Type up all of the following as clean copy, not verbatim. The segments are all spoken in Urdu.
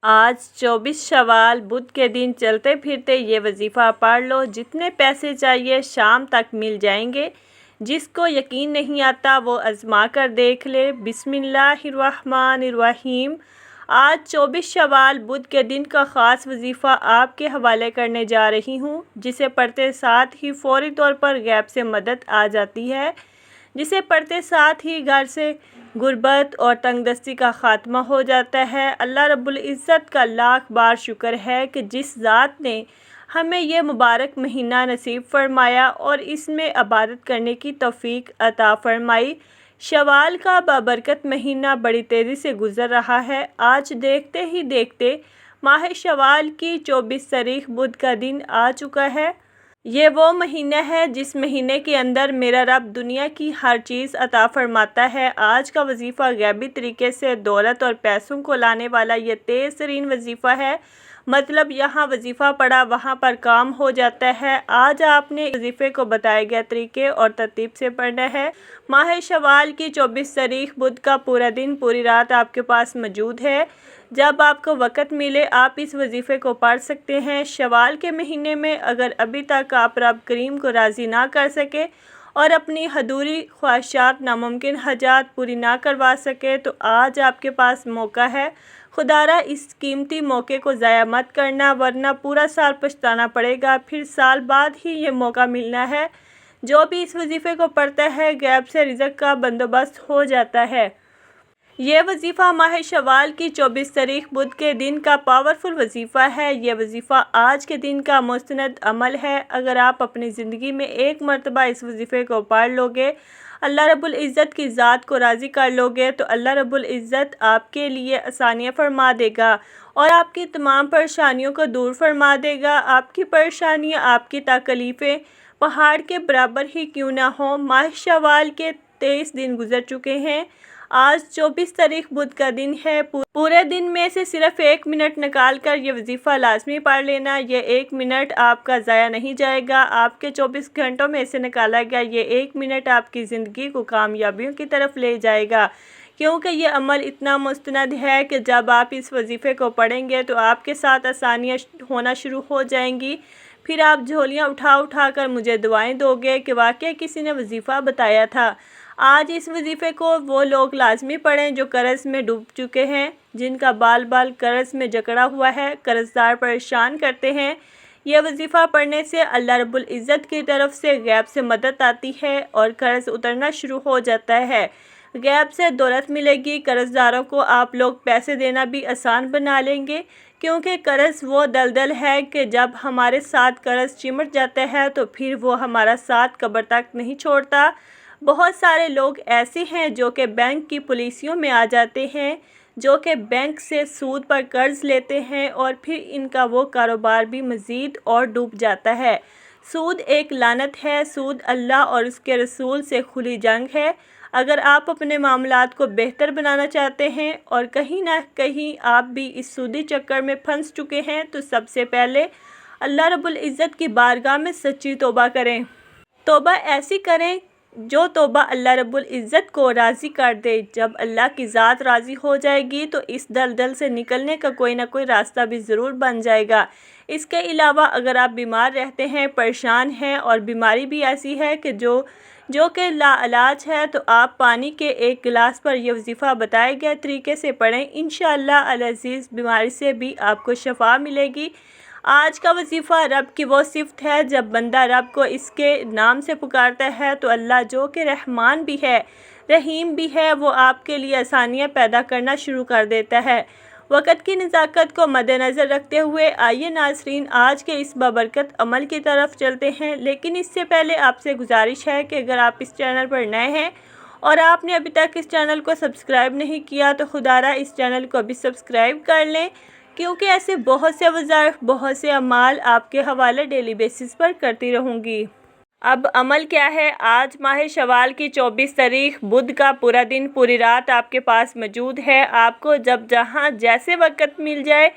آج 24 شوال بدھ کے دن چلتے پھرتے یہ وظیفہ پڑھ لو، جتنے پیسے چاہیے شام تک مل جائیں گے۔ جس کو یقین نہیں آتا وہ آزما کر دیکھ لے۔ بسم اللہ الرحمن الرحیم۔ آج 24 شوال بدھ کے دن کا خاص وظیفہ آپ کے حوالے کرنے جا رہی ہوں، جسے پڑھتے ساتھ ہی فوری طور پر غیب سے مدد آ جاتی ہے، جسے پڑھتے ساتھ ہی گھر سے غربت اور تنگ دستی کا خاتمہ ہو جاتا ہے۔ اللہ رب العزت کا لاکھ بار شکر ہے کہ جس ذات نے ہمیں یہ مبارک مہینہ نصیب فرمایا اور اس میں عبادت کرنے کی توفیق عطا فرمائی۔ شوال کا بابرکت مہینہ بڑی تیزی سے گزر رہا ہے۔ آج دیکھتے ہی دیکھتے ماہ شوال کی 24 تاریخ بدھ کا دن آ چکا ہے۔ یہ وہ مہینہ ہے جس مہینے کے اندر میرا رب دنیا کی ہر چیز عطا فرماتا ہے۔ آج کا وظیفہ غیبی طریقے سے دولت اور پیسوں کو لانے والا یہ تیز ترین وظیفہ ہے، مطلب یہاں وظیفہ پڑھا وہاں پر کام ہو جاتا ہے۔ آج آپ نے وظیفے کو بتائے گئے طریقے اور ترتیب سے پڑھنا ہے۔ ماہ شوال کی 24 تاریخ بدھ کا پورا دن پوری رات آپ کے پاس موجود ہے۔ جب آپ کو وقت ملے آپ اس وظیفے کو پڑھ سکتے ہیں۔ شوال کے مہینے میں اگر ابھی تک آپ رب کریم کو راضی نہ کر سکے اور اپنی ادھوری خواہشات، ناممکن حاجات پوری نہ کروا سکے تو آج آپ کے پاس موقع ہے۔ خدارا اس قیمتی موقع کو ضائع مت کرنا، ورنہ پورا سال پچھتانا پڑے گا، پھر سال بعد ہی یہ موقع ملنا ہے۔ جو بھی اس وظیفے کو پڑھتا ہے غیب سے رزق کا بندوبست ہو جاتا ہے۔ یہ وظیفہ ماہ شوال کی 24 تاریخ بدھ کے دن کا پاورفل وظیفہ ہے۔ یہ وظیفہ آج کے دن کا مستند عمل ہے۔ اگر آپ اپنی زندگی میں ایک مرتبہ اس وظیفے کو پڑھ لو گے، اللہ رب العزت کی ذات کو راضی کر لو گے تو اللہ رب العزت آپ کے لیے آسانیاں فرما دے گا اور آپ کی تمام پریشانیوں کو دور فرما دے گا۔ آپ کی پریشانیاں، آپ کی تکلیفیں پہاڑ کے برابر ہی کیوں نہ ہوں۔ ماہ شوال کے 23 دن گزر چکے ہیں۔ آج 24 تاریخ بدھ کا دن ہے۔ پورے دن میں سے صرف 1 منٹ نکال کر یہ وظیفہ لازمی پڑھ لینا۔ یہ 1 منٹ آپ کا ضائع نہیں جائے گا۔ آپ کے 24 گھنٹوں میں سے نکالا گیا یہ 1 منٹ آپ کی زندگی کو کامیابیوں کی طرف لے جائے گا، کیونکہ یہ عمل اتنا مستند ہے کہ جب آپ اس وظیفے کو پڑھیں گے تو آپ کے ساتھ آسانیاں ہونا شروع ہو جائیں گی۔ پھر آپ جھولیاں اٹھا اٹھا کر مجھے دعائیں دو گے کہ واقعی کسی نے وظیفہ بتایا تھا۔ آج اس وظیفے کو وہ لوگ لازمی پڑھیں جو قرض میں ڈوب چکے ہیں، جن کا بال بال قرض میں جکڑا ہوا ہے، قرض دار پریشان کرتے ہیں۔ یہ وظیفہ پڑھنے سے اللہ رب العزت کی طرف سے غیب سے مدد آتی ہے اور قرض اترنا شروع ہو جاتا ہے۔ غیب سے دولت ملے گی۔ قرض داروں کو آپ لوگ پیسے دینا بھی آسان بنا لیں گے، کیونکہ قرض وہ دلدل ہے کہ جب ہمارے ساتھ قرض چمٹ جاتا ہے تو پھر وہ ہمارا ساتھ قبر تک نہیں چھوڑتا۔ بہت سارے لوگ ایسے ہیں جو کہ بینک کی پالیسیوں میں آ جاتے ہیں، جو کہ بینک سے سود پر قرض لیتے ہیں اور پھر ان کا وہ کاروبار بھی مزید اور ڈوب جاتا ہے۔ سود ایک لعنت ہے۔ سود اللہ اور اس کے رسول سے کھلی جنگ ہے۔ اگر آپ اپنے معاملات کو بہتر بنانا چاہتے ہیں اور کہیں نہ کہیں آپ بھی اس سودی چکر میں پھنس چکے ہیں تو سب سے پہلے اللہ رب العزت کی بارگاہ میں سچی توبہ کریں۔ توبہ ایسی کریں جو توبہ اللہ رب العزت کو راضی کر دے۔ جب اللہ کی ذات راضی ہو جائے گی تو اس دلدل سے نکلنے کا کوئی نہ کوئی راستہ بھی ضرور بن جائے گا۔ اس کے علاوہ اگر آپ بیمار رہتے ہیں، پریشان ہیں اور بیماری بھی ایسی ہے کہ جو کہ لا علاج ہے، تو آپ پانی کے 1 گلاس پر یہ وظیفہ بتائے گئے طریقے سے پڑھیں۔ انشاءاللہ العزیز بیماری سے بھی آپ کو شفا ملے گی۔ آج کا وظیفہ رب کی وہ صفت ہے، جب بندہ رب کو اس کے نام سے پکارتا ہے تو اللہ جو کہ رحمان بھی ہے، رحیم بھی ہے، وہ آپ کے لیے آسانیاں پیدا کرنا شروع کر دیتا ہے۔ وقت کی نزاکت کو مد نظر رکھتے ہوئے آئیے ناظرین آج کے اس بابرکت عمل کی طرف چلتے ہیں، لیکن اس سے پہلے آپ سے گزارش ہے کہ اگر آپ اس چینل پر نئے ہیں اور آپ نے ابھی تک اس چینل کو سبسکرائب نہیں کیا تو خدارا اس چینل کو ابھی سبسکرائب کر لیں، کیونکہ ایسے بہت سے وظائف، بہت سے اعمال آپ کے حوالے ڈیلی بیسس پر کرتی رہوں گی۔ اب عمل کیا ہے؟ آج ماہ شوال کی 24 تاریخ بدھ کا پورا دن پوری رات آپ کے پاس موجود ہے۔ آپ کو جب جہاں جیسے وقت مل جائے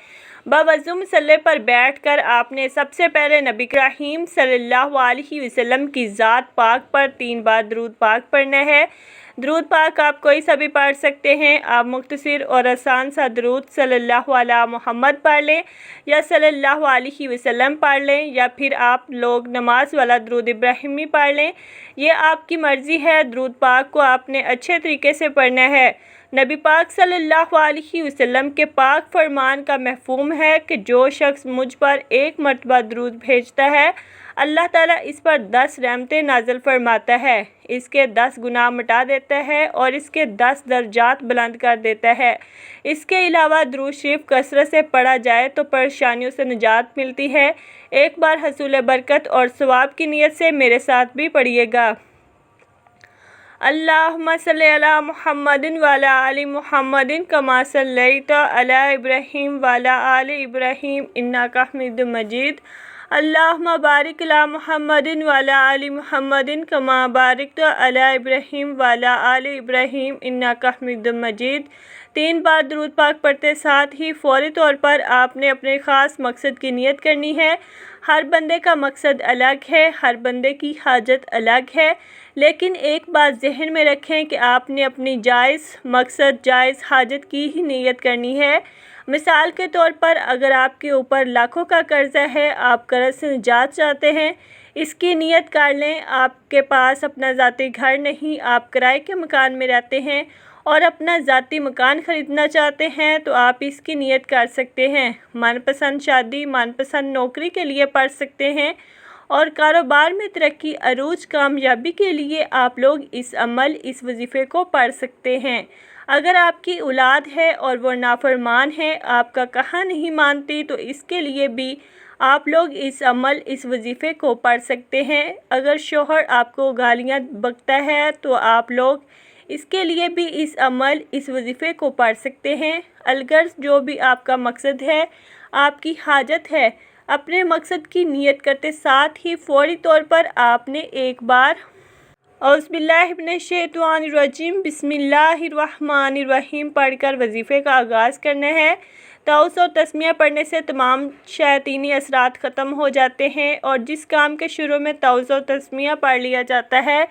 باوضو مصلی پر بیٹھ کر آپ نے سب سے پہلے نبی کریم صلی اللہ علیہ وسلم کی ذات پاک پر 3 بار درود پاک پڑھنا ہے۔ درود پاک آپ کوئی سا بھی پڑھ سکتے ہیں۔ آپ مختصر اور آسان سا درود صلی اللہ علیہ محمد پڑھ لیں یا صلی اللہ علیہ وسلم پڑھ لیں، یا پھر آپ لوگ نماز والا درود ابراہیمی پڑھ لیں، یہ آپ کی مرضی ہے۔ درود پاک کو آپ نے اچھے طریقے سے پڑھنا ہے۔ نبی پاک صلی اللہ علیہ وسلم کے پاک فرمان کا مفہوم ہے کہ جو شخص مجھ پر ایک مرتبہ درود بھیجتا ہے، اللہ تعالیٰ اس پر 10 رحمتیں نازل فرماتا ہے، اس کے 10 گناہ مٹا دیتا ہے اور اس کے 10 درجات بلند کر دیتا ہے۔ اس کے علاوہ درود شریف کثرت سے پڑھا جائے تو پریشانیوں سے نجات ملتی ہے۔ ایک بار حصول برکت اور ثواب کی نیت سے میرے ساتھ بھی پڑھیے گا۔ اللہم صلی علی محمد وعلی آل محمد کما صلیت علی ابراہیم وعلی آل ابراہیم انک حمید مجید۔ اللہم بارک علی محمد وعلی آل محمد کما بارکت علی ابراہیم وعلی آل ابراہیم انک حمید مجید۔ 3 بار درود پاک پڑھتے ساتھ ہی فوری طور پر آپ نے اپنے خاص مقصد کی نیت کرنی ہے۔ ہر بندے کا مقصد الگ ہے، ہر بندے کی حاجت الگ ہے، لیکن ایک بات ذہن میں رکھیں کہ آپ نے اپنی جائز مقصد، جائز حاجت کی ہی نیت کرنی ہے۔ مثال کے طور پر اگر آپ کے اوپر لاکھوں کا قرضہ ہے، آپ قرض سے نجات چاہتے ہیں، اس کی نیت کر لیں۔ آپ کے پاس اپنا ذاتی گھر نہیں، آپ کرائے کے مکان میں رہتے ہیں اور اپنا ذاتی مکان خریدنا چاہتے ہیں تو آپ اس کی نیت کر سکتے ہیں۔ من پسند شادی، من پسند نوکری کے لیے پڑھ سکتے ہیں، اور کاروبار میں ترقی، عروج، کامیابی کے لیے آپ لوگ اس عمل، اس وظیفے کو پڑھ سکتے ہیں۔ اگر آپ کی اولاد ہے اور وہ نافرمان ہے، آپ کا کہا نہیں مانتی، تو اس کے لیے بھی آپ لوگ اس عمل، اس وظیفے کو پڑھ سکتے ہیں۔ اگر شوہر آپ کو گالیاں بکتا ہے تو آپ لوگ اس کے لیے بھی اس عمل، اس وظیفے کو پڑھ سکتے ہیں۔ الغرض جو بھی آپ کا مقصد ہے، آپ کی حاجت ہے، اپنے مقصد کی نیت کرتے ساتھ ہی فوری طور پر آپ نے ایک بار اعوذ باللہ من الشیطان الرجیم بسم اللہ الرحمن الرحیم پڑھ کر وظیفے کا آغاز کرنا ہے۔ تعوذ اور تسمیہ پڑھنے سے تمام شیاطینی اثرات ختم ہو جاتے ہیں، اور جس کام کے شروع میں تعوذ اور تسمیہ پڑھ لیا جاتا ہے،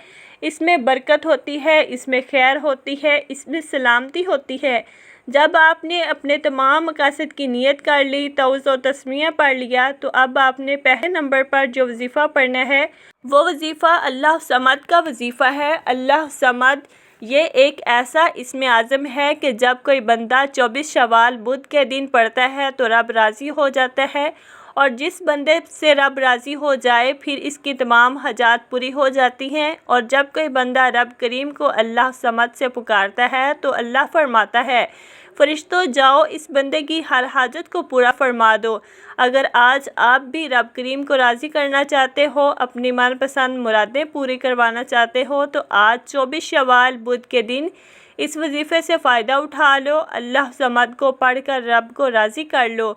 اس میں برکت ہوتی ہے، اس میں خیر ہوتی ہے، اس میں سلامتی ہوتی ہے۔ جب آپ نے اپنے تمام مقاصد کی نیت کر لی، تعوذ و تسمیہ پڑھ لیا، تو اب آپ نے پہلے نمبر پر جو وظیفہ پڑھنا ہے وہ وظیفہ اللہ صمد کا وظیفہ ہے۔ اللہ صمد یہ ایک ایسا اسم اعظم ہے کہ جب کوئی بندہ 24 شوال بدھ کے دن پڑھتا ہے تو رب راضی ہو جاتا ہے، اور جس بندے سے رب راضی ہو جائے پھر اس کی تمام حاجات پوری ہو جاتی ہیں۔ اور جب کوئی بندہ رب کریم کو اللہ صمد سے پکارتا ہے تو اللہ فرماتا ہے، فرشتوں جاؤ اس بندے کی ہر حاجت کو پورا فرما دو۔ اگر آج آپ بھی رب کریم کو راضی کرنا چاہتے ہو، اپنی من پسند مرادیں پوری کروانا چاہتے ہو، تو آج 24 شوال بدھ کے دن اس وظیفے سے فائدہ اٹھا لو۔ اللہ صمد کو پڑھ کر رب کو راضی کر لو۔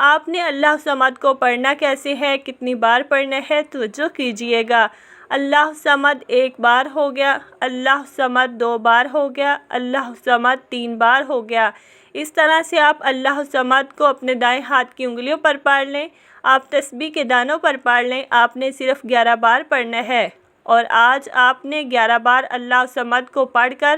آپ نے اللہ صمد کو پڑھنا کیسے ہے، کتنی بار پڑھنا ہے، توجہ کیجئے گا۔ اللہ صمد 1 بار ہو گیا، اللہ صمد 2 بار ہو گیا، اللہ صمد 3 بار ہو گیا۔ اس طرح سے آپ اللہ صمد کو اپنے دائیں ہاتھ کی انگلیوں پر پڑھ لیں، آپ تسبیح کے دانوں پر پڑھ لیں۔ آپ نے صرف 11 بار پڑھنا ہے، اور آج آپ نے 11 بار اللہ صمد کو پڑھ کر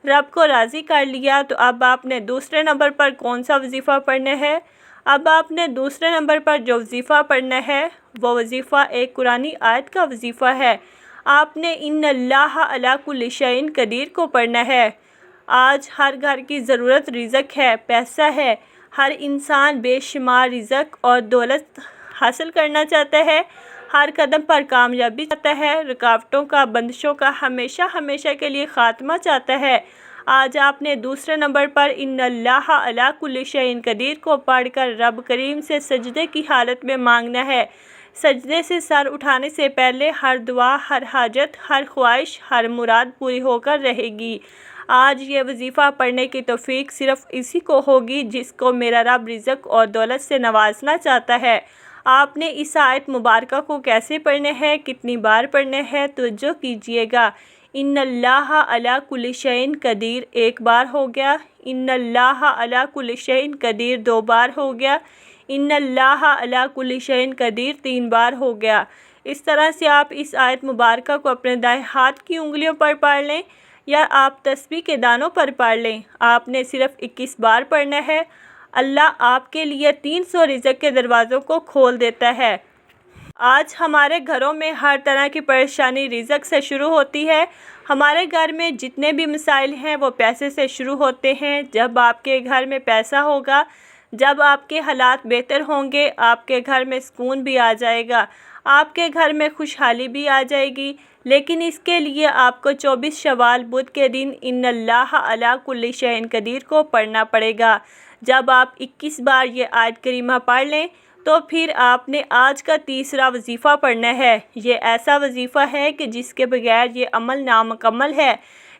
رب کو راضی کر لیا، تو اب آپ نے دوسرے نمبر پر کون سا وظیفہ پڑھنا ہے؟ اب آپ نے دوسرے نمبر پر جو وظیفہ پڑھنا ہے وہ وظیفہ ایک قرآنی آیت کا وظیفہ ہے۔ آپ نے ان اللہ علی کل شیء قدیر کو پڑھنا ہے۔ آج ہر گھر کی ضرورت رزق ہے، پیسہ ہے، ہر انسان بے شمار رزق اور دولت حاصل کرنا چاہتا ہے، ہر قدم پر کامیابی چاہتا ہے، رکاوٹوں کا، بندشوں کا ہمیشہ کے لیے خاتمہ چاہتا ہے۔ آج آپ نے دوسرے نمبر پر ان اللہ علی کل شیء قدیر کو پڑھ کر رب کریم سے سجدے کی حالت میں مانگنا ہے۔ سجدے سے سر اٹھانے سے پہلے ہر دعا، ہر حاجت، ہر خواہش، ہر مراد پوری ہو کر رہے گی۔ آج یہ وظیفہ پڑھنے کی توفیق صرف اسی کو ہوگی جس کو میرا رب رزق اور دولت سے نوازنا چاہتا ہے۔ آپ نے اس آیت مبارکہ کو کیسے پڑھنا ہے، کتنی بار پڑھنا ہے، توجہ کیجئے گا۔ ان اللہ علی کل شیء قدیر 1 بار ہو گیا، ان اللہ علی کل شیء قدیر 2 بار ہو گیا، ان اللہ علی کل شیء قدیر 3 بار ہو گیا۔ اس طرح سے آپ اس آیت مبارکہ کو اپنے دائیں ہاتھ کی انگلیوں پر پڑھ لیں، یا آپ تسبیح کے دانوں پر پڑھ لیں۔ آپ نے صرف 21 بار پڑھنا ہے۔ اللہ آپ کے لیے 300 رزق کے دروازوں کو کھول دیتا ہے۔ آج ہمارے گھروں میں ہر طرح کی پریشانی رزق سے شروع ہوتی ہے۔ ہمارے گھر میں جتنے بھی مسائل ہیں وہ پیسے سے شروع ہوتے ہیں۔ جب آپ کے گھر میں پیسہ ہوگا، جب آپ کے حالات بہتر ہوں گے، آپ کے گھر میں سکون بھی آ جائے گا، آپ کے گھر میں خوشحالی بھی آ جائے گی۔ لیکن اس کے لیے آپ کو 24 شوال بدھ کے دن ان اللہ علی کل شیء قدیر کو پڑھنا پڑے گا۔ جب آپ 21 بار یہ آیت کریمہ پڑھ لیں تو پھر آپ نے آج کا تیسرا وظیفہ پڑھنا ہے۔ یہ ایسا وظیفہ ہے کہ جس کے بغیر یہ عمل نامکمل ہے۔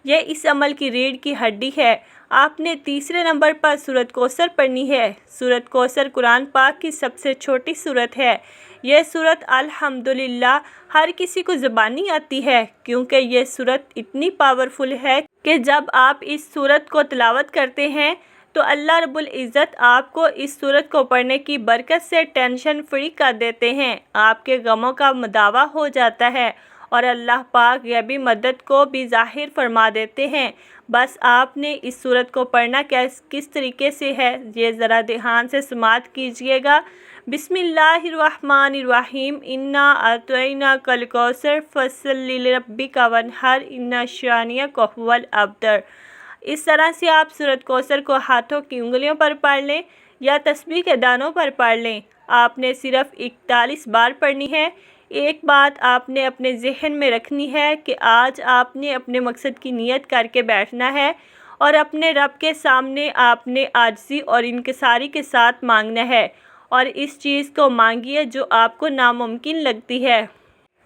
یہ اس عمل کی ریڑھ کی ہڈی ہے۔ آپ نے تیسرے نمبر پر سورۃ کوثر پڑھنی ہے۔ سورۃ کوثر قرآن پاک کی سب سے چھوٹی سورت ہے۔ یہ سورت الحمدللہ ہر کسی کو زبانی آتی ہے، کیونکہ یہ سورت اتنی پاورفل ہے کہ جب آپ اس سورت کو تلاوت کرتے ہیں تو اللہ رب العزت آپ کو اس سورت کو پڑھنے کی برکت سے ٹینشن فری کر دیتے ہیں۔ آپ کے غموں کا مداوع ہو جاتا ہے اور اللہ پاک غیبی مدد کو بھی ظاہر فرما دیتے ہیں۔ بس آپ نے اس سورت کو پڑھنا کس طریقے سے ہے، یہ ذرا دھیان سے سماعت کیجئے گا۔ بسم اللہ الرحمن الرحیم۔ انا اعطیناک الکوثر فصلی لربک وانحر ان شانئک ھو الابتر۔ اس طرح سے آپ سورۃ کوثر کو ہاتھوں کی انگلیوں پر پڑھ لیں یا تسبیح کے دانوں پر پڑھ لیں۔ آپ نے صرف 41 بار پڑھنی ہے۔ ایک بات آپ نے اپنے ذہن میں رکھنی ہے کہ آج آپ نے اپنے مقصد کی نیت کر کے بیٹھنا ہے اور اپنے رب کے سامنے آپ نے عاجزی اور انکساری کے ساتھ مانگنا ہے، اور اس چیز کو مانگیے جو آپ کو ناممکن لگتی ہے۔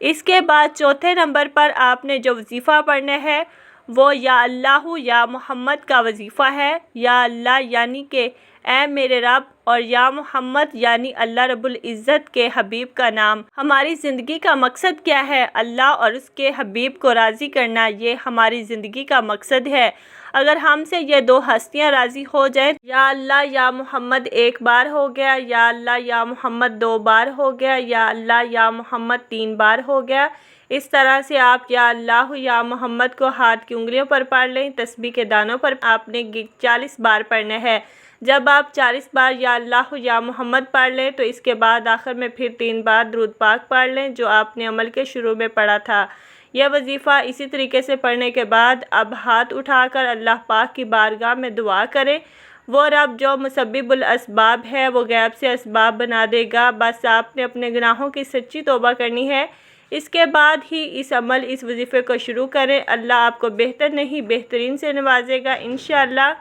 اس کے بعد چوتھے نمبر پر آپ نے جو وظیفہ پڑھنا ہے وہ یا اللہ یا محمد کا وظیفہ ہے۔ یا اللہ یعنی کہ اے میرے رب، اور یا محمد یعنی اللہ رب العزت کے حبیب کا نام۔ ہماری زندگی کا مقصد کیا ہے؟ اللہ اور اس کے حبیب کو راضی کرنا، یہ ہماری زندگی کا مقصد ہے۔ اگر ہم سے یہ دو ہستیاں راضی ہو جائیں، یا اللہ یا محمد ایک بار ہو گیا، یا اللہ یا محمد 2 بار ہو گیا، یا اللہ یا محمد 3 بار ہو گیا، اس طرح سے آپ یا اللہ یا محمد کو ہاتھ کی انگلیوں پر پڑھ لیں۔ تسبیح کے دانوں پر آپ نے 40 بار پڑھنا ہے۔ جب آپ 40 بار یا اللہ یا محمد پڑھ لیں تو اس کے بعد آخر میں پھر 3 بار درود پاک پڑھ لیں جو آپ نے عمل کے شروع میں پڑھا تھا۔ یہ وظیفہ اسی طریقے سے پڑھنے کے بعد اب ہاتھ اٹھا کر اللہ پاک کی بارگاہ میں دعا کریں۔ وہ رب جو مسبب الاسباب ہے وہ غیب سے اسباب بنا دے گا۔ بس آپ نے اپنے گناہوں کی سچی توبہ کرنی ہے۔ اس کے بعد ہی اس وظیفے کو شروع کریں۔ اللہ آپ کو بہتر نہیں بہترین سے نوازے گا انشاءاللہ۔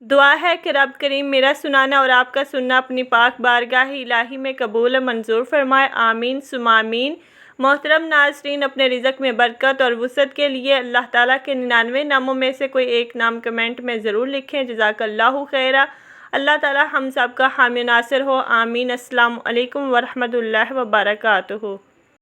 دعا ہے کہ رب کریم میرا سنانا اور آپ کا سننا اپنی پاک بارگاہ الہی میں قبول و منظور فرمائے، آمین ثم آمین۔ محترم ناظرین، اپنے رزق میں برکت اور وسعت کے لیے اللہ تعالیٰ کے 99 ناموں میں سے کوئی ایک نام کمنٹ میں ضرور لکھیں۔ جزاک اللہ خیرہ۔ اللہ تعالیٰ ہم سب کا حامی ناصر ہو، آمین۔ السلام علیکم ورحمۃ اللہ وبرکاتہ۔